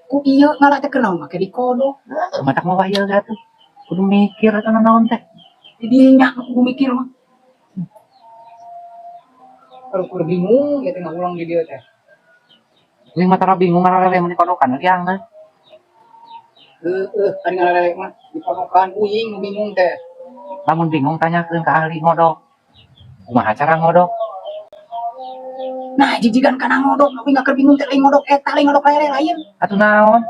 Ku iya ngalah teh kenal make di kodok. Matak mah wayah gatuh. Kudu mikir eta naon teh. Jadi nya aku mikir mah. Kalau ku bingung ya tengah ulang di dia teh. Ini mah tara bingung ngararele mun kodokan liangna. Ari ngalalelek mah di kodokan uing nu bingung teh. Lamun bingung tanyakeun ka ahli ngodok. Kumaha cara ngodok? Nah, jijigan kana ngodok, tapi nggak bingung teh lain ngodok eta, lain ngodok lele lain. Atuh naon?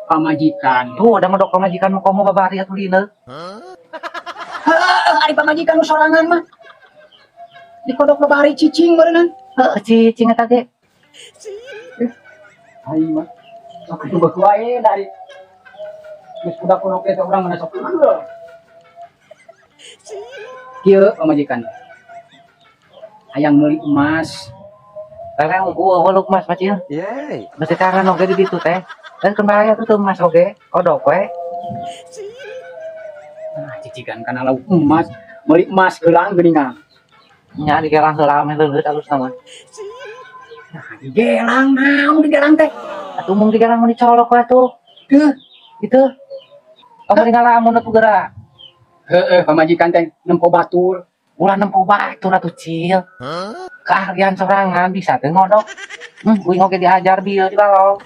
Pamajikan. Tuh, ada ngodok pamajikan mu komo babari atuh lineuk. Ari pamajikan nu sorangan mah. Di kodok babari cicing berenang. Heuh, cicing eta ge. Ai mah. Aku coba kuae dari geus budak kodok teh urang mana sok. Kieu pamajikan. Hayang meuli emas. Lele unggul woluk mas macil. Yeay. Masih cara oge di ditu teh. Dan kembali tuh emas oge, kodok we. Nah, cicigan kana lauk emas, meuli emas geulang geuningan. Nya digelang heula ame leungeut alusna mah. Nah, digelang naon digelang teh? Atuh mung digelang mun dicolok we atuh. Teuh, Gitu. Kamari ngalamun atuh geura. heueuh pamajikan teh nempo batur. Ulah nempo batur atuh cil. Keahlian sorangan bisa teh ngodok. Uing oge diajar bieu di balong.